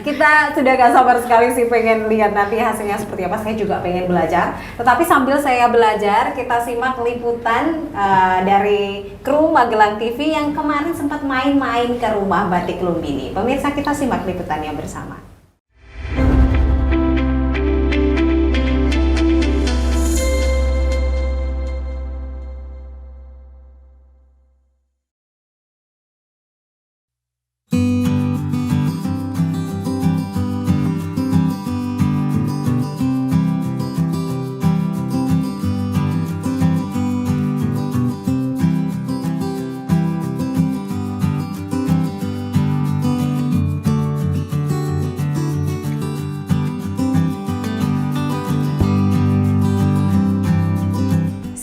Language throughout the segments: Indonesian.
Kita sudah gak sabar sekali sih pengen lihat nanti hasilnya seperti apa. Saya juga pengen belajar. Tetapi sambil saya belajar, kita simak liputan dari kru Magelang TV yang kemarin sempat main-main ke rumah Batik Lumbini. Pemirsa, kita simak liputannya bersama.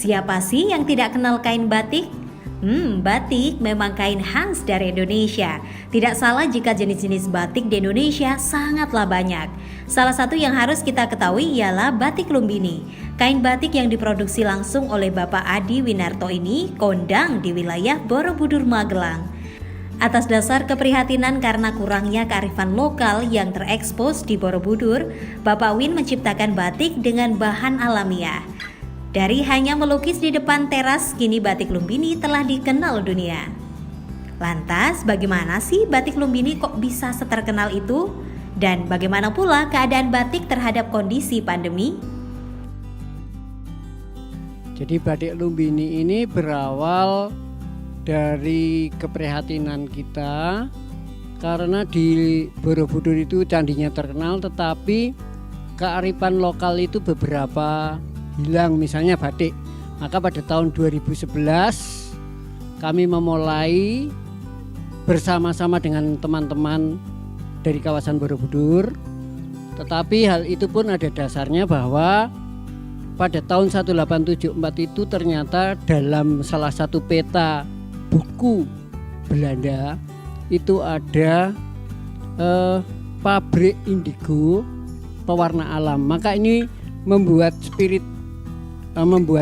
Siapa sih yang tidak kenal kain batik? Batik memang kain khas dari Indonesia. Tidak salah jika jenis-jenis batik di Indonesia sangatlah banyak. Salah satu yang harus kita ketahui ialah Batik Lumbini. Kain batik yang diproduksi langsung oleh Bapak Adi Winarto ini kondang di wilayah Borobudur, Magelang. Atas dasar keprihatinan karena kurangnya kearifan lokal yang terekspos di Borobudur, Bapak Win menciptakan batik dengan bahan alamiah. Dari hanya melukis di depan teras, kini Batik Lumbini telah dikenal dunia. Lantas, bagaimana sih Batik Lumbini kok bisa seterkenal itu? Dan bagaimana pula keadaan batik terhadap kondisi pandemi? Jadi Batik Lumbini ini berawal dari keprihatinan kita karena di Borobudur itu candinya terkenal, tetapi kearifan lokal itu beberapa hilang, misalnya batik. Maka pada tahun 2011 kami memulai bersama-sama dengan teman-teman dari kawasan Borobudur. Tetapi hal itu pun ada dasarnya bahwa pada tahun 1874 itu ternyata dalam salah satu peta buku Belanda itu ada pabrik indigo pewarna alam. Maka ini membuat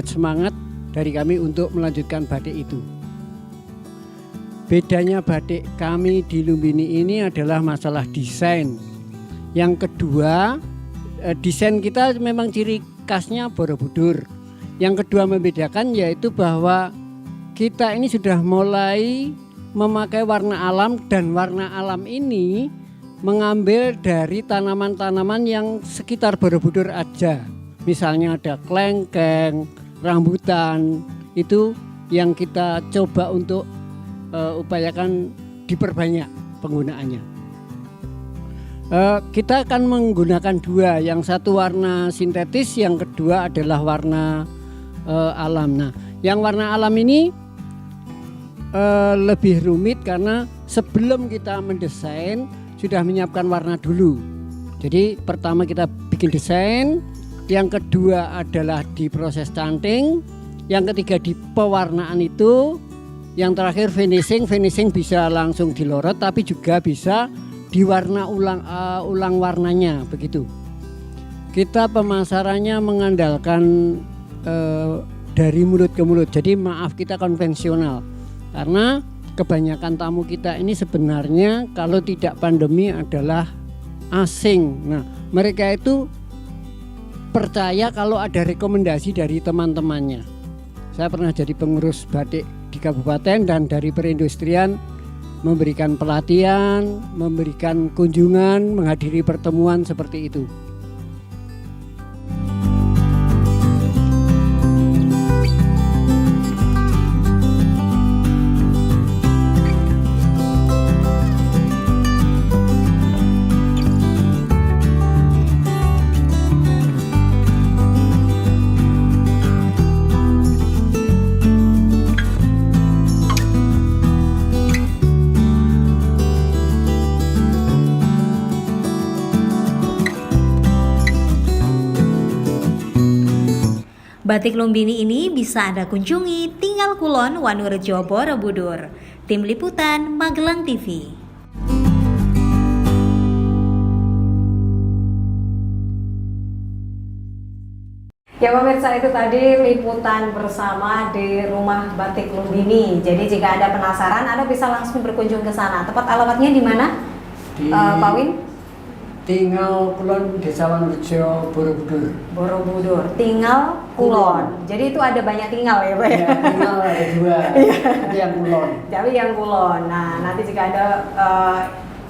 semangat dari kami untuk melanjutkan batik itu. Bedanya batik kami di Lumbini ini adalah masalah desain. Yang kedua, desain kita memang ciri khasnya Borobudur. Yang kedua membedakan yaitu bahwa kita ini sudah mulai memakai warna alam, dan warna alam ini mengambil dari tanaman-tanaman yang sekitar Borobudur aja. Misalnya ada klengkeng, rambutan, itu yang kita coba untuk upayakan diperbanyak penggunaannya. Kita akan menggunakan dua, yang satu warna sintetis, yang kedua adalah warna alam. Nah, yang warna alam ini lebih rumit karena sebelum kita mendesain sudah menyiapkan warna dulu. Jadi pertama kita bikin desain, yang kedua adalah di proses canting, yang ketiga di pewarnaan itu, yang terakhir finishing. Finishing bisa langsung dilorot tapi juga bisa diwarna ulang warnanya, begitu. Kita pemasarannya mengandalkan dari mulut ke mulut. Jadi maaf, kita konvensional karena kebanyakan tamu kita ini sebenarnya kalau tidak pandemi adalah asing. Nah, mereka itu percaya kalau ada rekomendasi dari teman-temannya. Saya pernah jadi pengurus batik di kabupaten dan dari perindustrian memberikan pelatihan, memberikan kunjungan, menghadiri pertemuan seperti itu. Batik Lumbini ini bisa Anda kunjungi Tinggal Kulon, Wanurejo, Borobudur. Tim Liputan Magelang TV. Ya pemirsa, itu tadi liputan bersama di rumah Batik Lumbini. Jadi jika Anda penasaran, Anda bisa langsung berkunjung ke sana. Tepat alamatnya di mana, Pak Win? Tinggal Kulon Desa Wanurejo Borobudur. Borobudur, tinggal Kulon. Jadi itu ada banyak tinggal ya Pak? Ya, tinggal ada 2. Itu yang Kulon. Jadi yang Kulon. Nah, nanti jika ada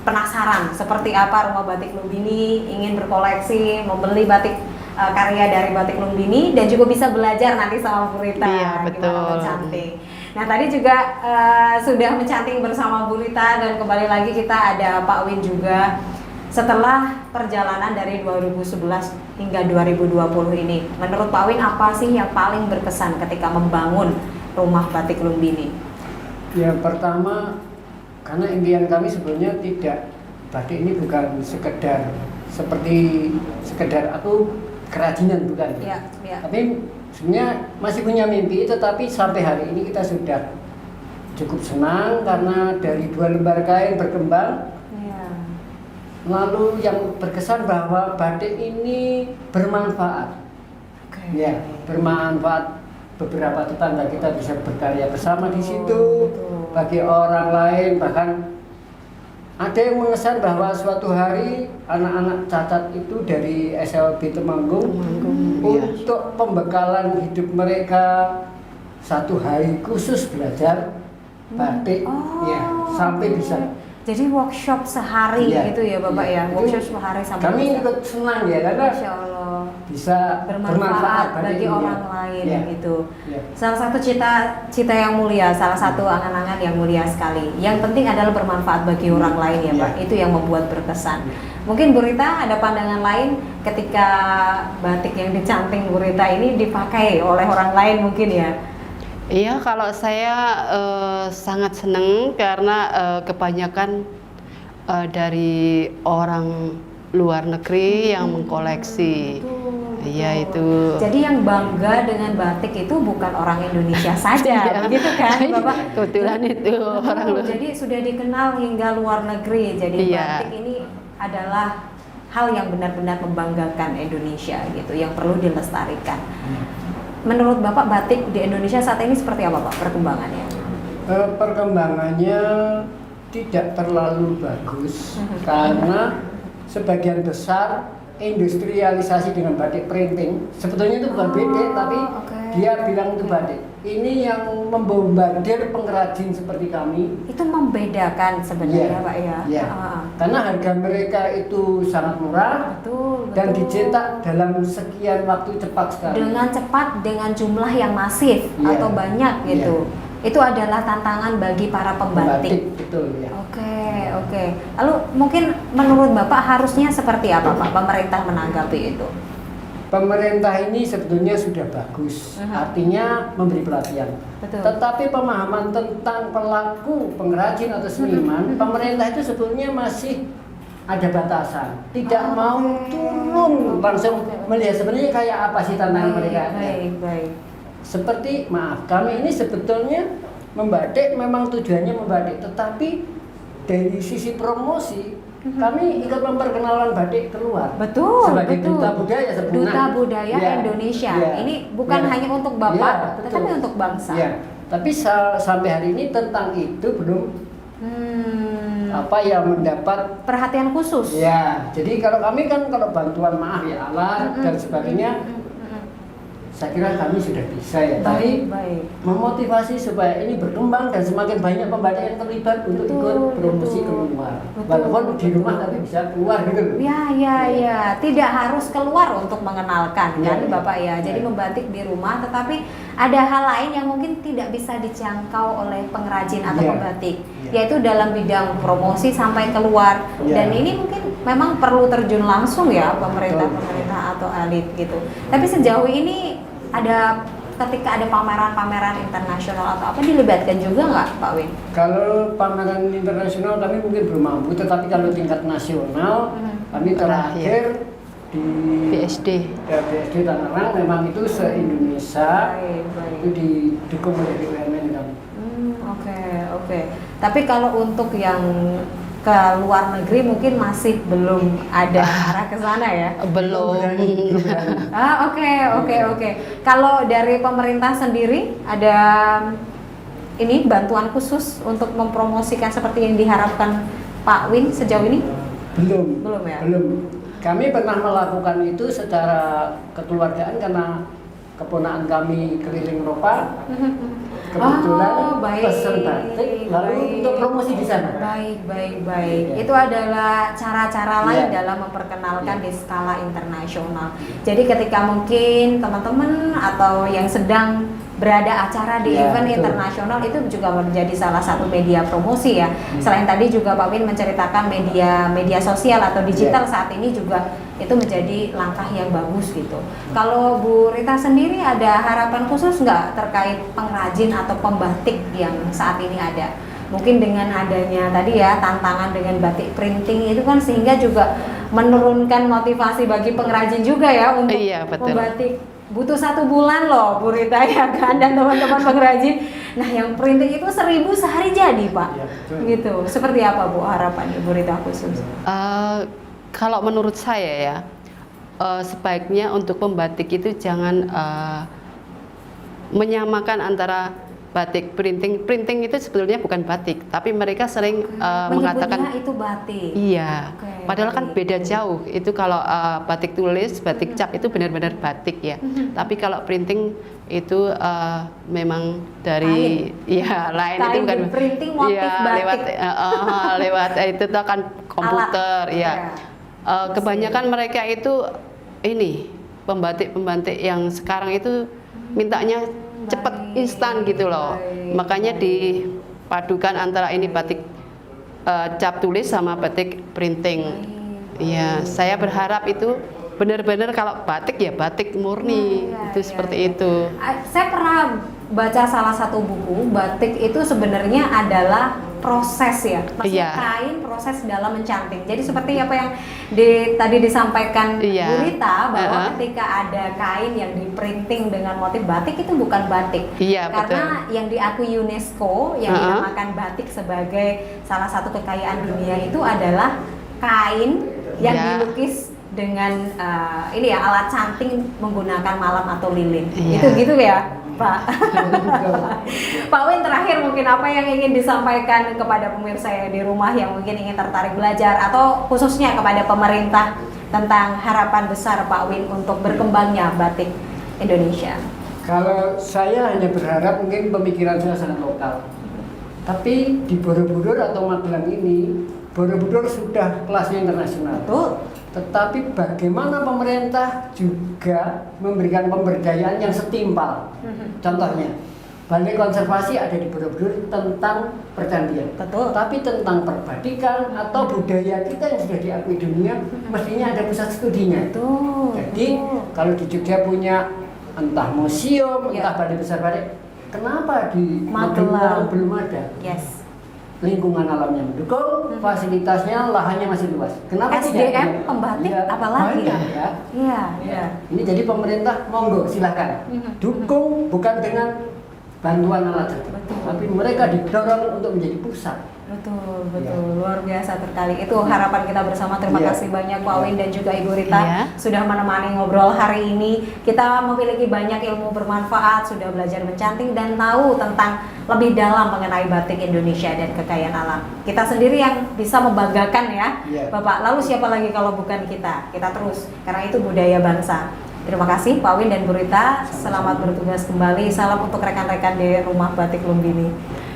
penasaran seperti apa rumah batik Lumbini, ingin berkoleksi, membeli batik karya dari batik Lumbini, dan juga bisa belajar nanti sama Bu Rita Iya, betul. gimana mencanting. Nah, tadi juga sudah mencanting bersama Bu Rita, dan kembali lagi kita ada Pak Win juga. Setelah perjalanan dari 2011 hingga 2020 ini, menurut Pak Win apa sih yang paling berkesan ketika membangun rumah batik Lumbini? Yang pertama, karena impian kami sebenarnya tidak, batik ini bukan sekedar aku kerajinan, bukan. Ya, ya. Tapi sebenarnya masih punya mimpi, tetapi sampai hari ini kita sudah cukup senang karena dari 2 lembar kain berkembang. Ya. Lalu yang berkesan bahwa batik ini bermanfaat. Oke. Ya, bermanfaat. Beberapa tetangga kita bisa berkarya bersama di situ. Betul. Bagi orang lain, bahkan ada yang mengesan bahwa suatu hari anak-anak cacat itu dari SLB Temanggung iya. untuk pembekalan hidup mereka 1 hari khusus belajar batik, Oh, ya, sampai oke. bisa. Jadi workshop sehari Iya, gitu ya Bapak iya. ya, workshop sehari sampai Kami bisa. ikut senang ya karena Masya Allah, bisa bermanfaat batik bagi ini, orang ya. lain Ya. gitu. Ya. Salah satu cita-cita yang mulia, salah satu angan-angan yang mulia sekali. Yang penting adalah bermanfaat bagi orang lain ya Pak. Ya. Itu yang membuat berkesan. Mungkin Bu Rita ada pandangan lain ketika batik yang dicanting Bu Rita ini dipakai oleh orang lain mungkin ya. Iya, kalau saya sangat senang karena kebanyakan dari orang luar negeri yang mengkoleksi. Betul, Iya, betul. itu. Jadi yang bangga dengan batik itu bukan orang Indonesia saja, Iya. begitu kan, Bapak? Kebetulan itu orang luar. Jadi sudah dikenal hingga luar negeri. Jadi Iya. batik ini adalah hal yang benar-benar membanggakan Indonesia gitu, yang perlu dilestarikan. Menurut Bapak batik di Indonesia saat ini seperti apa Pak perkembangannya? Perkembangannya tidak terlalu bagus karena sebagian besar industrialisasi dengan batik printing. Sebetulnya itu bukan batik, tapi oke. dia bilang itu batik. Ini yang membombardir pengrajin seperti kami. Itu membedakan sebenarnya Iya, Pak ya. iya. Karena harga mereka itu sangat murah Betul, dan betul. dicetak dalam sekian waktu cepat sekali. Dengan cepat, dengan jumlah yang masif Iya. atau banyak gitu. Itu adalah tantangan bagi para pembatik. Betul ya. Oke, oke. Lalu mungkin menurut Bapak harusnya seperti apa Pak pemerintah menanggapi itu? Pemerintah ini sebetulnya sudah bagus, artinya memberi pelatihan. Betul. Tetapi pemahaman tentang pelaku pengrajin atau seniman, pemerintah itu sebetulnya masih ada batasan. Tidak mau turun langsung melihat sebenarnya kayak apa sih tantangan mereka. Baik. Seperti kami ini sebetulnya membatik memang tujuannya membatik, tetapi dari sisi promosi kami ikut memperkenalkan batik keluar. Betul, sebagai betul. duta budaya sebenarnya. Duta budaya Ya, Indonesia. ya, Ini bukan ya. hanya untuk Bapak, Ya, betul. tetapi untuk bangsa. Ya. Tapi sampai hari ini tentang itu belum apa yang mendapat Perhatian khusus. ya. Jadi kalau kami kan kalau bantuan maaf ya alat dan sebagainya, saya kira kami sudah bisa ya. Tapi Baik. memotivasi supaya ini berkembang dan semakin banyak pembatik yang terlibat untuk Betul, ikut promosi betul. keluar. Betul, Walaupun di betul. rumah tapi bisa keluar gitu loh. Ya. Tidak harus keluar untuk mengenalkan kan Ya, Bapak ya. Jadi ya. membatik di rumah, tetapi ada hal lain yang mungkin tidak bisa dijangkau oleh pengrajin atau Ya, pembatik, ya. yaitu dalam bidang promosi sampai keluar. Ya. Dan ini mungkin memang perlu terjun langsung ya pemerintah atau elit gitu. Tapi sejauh ini ketika ada pameran-pameran internasional atau apa dilibatkan juga nggak Pak Win? Kalau pameran internasional kami mungkin belum mampu, tetapi kalau tingkat nasional kami terakhir di BSD. BSD Tangerang memang itu se-Indonesia Baik. itu didukung oleh BUMN kami. Oke. Tapi kalau untuk yang ke luar negeri mungkin masih belum ada arah ke sana ya. Belum. Belum berani. Oke. Kalau dari pemerintah sendiri ada ini bantuan khusus untuk mempromosikan seperti yang diharapkan Pak Win sejauh ini? Belum ya? Belum. Kami pernah melakukan itu secara kekeluargaan karena keponakan kami keliling Eropa. Kebetulan baik. pesen batik, lalu untuk promosi di sana. Baik. Ya. Itu adalah cara-cara lain Ya. dalam memperkenalkan Ya. di skala internasional. Jadi ketika mungkin teman-teman atau yang sedang berada acara di Ya, event betul. internasional itu juga menjadi salah satu media promosi ya. Selain tadi juga Pak Win menceritakan media sosial atau digital Ya. saat ini juga itu menjadi langkah yang bagus gitu. Kalau Bu Rita sendiri ada harapan khusus nggak terkait pengrajin atau pembatik yang saat ini ada? Mungkin dengan adanya tadi ya tantangan dengan batik printing itu kan sehingga juga menurunkan motivasi bagi pengrajin juga ya untuk Iya, betul. membatik. Butuh 1 bulan loh Bu Rita ya kan, dan teman-teman pengrajin. Nah yang printing itu 1000 sehari jadi Pak. Iya, betul. Gitu. Seperti apa Bu harapannya Bu Rita khusus? Kalau menurut saya ya, sebaiknya untuk pembatik itu jangan menyamakan antara batik printing itu sebetulnya bukan batik, tapi mereka sering mengatakan Menyebutnya itu batik. iya. Oke, Padahal kan baik. beda jauh. Itu kalau batik tulis, batik cap itu benar-benar batik ya. Tapi kalau printing itu memang dari ya lain itu Kain bukan di-printing motif iya, batik. lewat itu tuh kan komputer Alat, ya. ya. Kebanyakan mereka itu ini pembatik-pembatik yang sekarang itu mintanya cepet Baik, instan gitu loh. baik, Makanya baik. dipadukan antara ini batik cap tulis sama batik printing. Iya, saya berharap itu benar-benar kalau batik ya batik murni, Iya, itu iya, seperti iya. itu. Saya pernah baca salah satu buku, batik itu sebenarnya adalah proses ya, maksudnya Iya. kain proses dalam mencanting. Jadi seperti apa yang tadi disampaikan Iya. Bu Rita bahwa Uh-uh. ketika ada kain yang diprinting dengan motif batik itu bukan batik. Iya, Karena yang diakui UNESCO yang Uh-uh. dinamakan batik sebagai salah satu kekayaan dunia itu adalah kain yang Iya. dilukis dengan ini ya alat canting menggunakan malam atau lilin. Iya. Itu gitu ya, Pak. Pak Win, terakhir mungkin apa yang ingin disampaikan kepada pemirsa yang di rumah yang mungkin ingin tertarik belajar atau khususnya kepada pemerintah tentang harapan besar Pak Win untuk berkembangnya batik Indonesia. Kalau saya hanya berharap mungkin pemikiran saya sangat lokal. Tapi di Borobudur atau Magelang ini, Borobudur sudah kelasnya internasional. Betul. Tetapi bagaimana pemerintah juga memberikan pemberdayaan yang setimpal. Contohnya, Balai Konservasi ada di Borobudur tentang percantian. Betul. Tapi tentang perbatikan atau budaya kita yang sudah diakui dunia, mestinya ada pusat studinya. Betul. Jadi betul. kalau di Jogja punya entah museum, Ya. entah balai besar balai, kenapa di Magelang. belum ada? Yes. Lingkungan alamnya mendukung, fasilitasnya lahannya masih luas. Kenapa SDM tidak? pembatik Ya, apalagi banyak ya? ya. Iya, iya. Ini jadi pemerintah monggo silahkan dukung, bukan dengan bantuan alat saja, Betul. tapi mereka didorong untuk menjadi pusat. Betul, luar biasa sekali. Itu harapan kita bersama. Terima Iya. kasih banyak Pak Win dan juga Ibu Rita Iya. sudah menemani ngobrol hari ini. Kita memiliki banyak ilmu bermanfaat, sudah belajar mencanting dan tahu tentang lebih dalam mengenai batik Indonesia dan kekayaan alam. Kita sendiri yang bisa membanggakan ya, Iya. Bapak. Lalu siapa lagi kalau bukan kita? Kita terus, karena itu budaya bangsa. Terima kasih Pak Win dan Bu Rita. Selamat bertugas kembali. Salam untuk rekan-rekan di Rumah Batik Lumbini.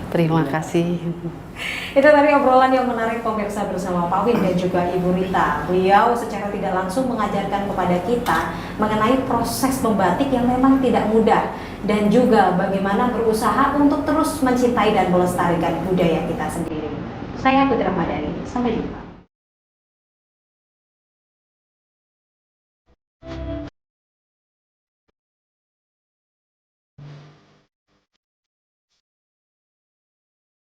Terima kasih. Itu tadi obrolan yang menarik pemirsa bersama Pak Win dan juga Ibu Rita. Beliau secara tidak langsung mengajarkan kepada kita mengenai proses membatik yang memang tidak mudah dan juga bagaimana berusaha untuk terus mencintai dan melestarikan budaya kita sendiri. Saya Putri Ramadhani, sampai jumpa.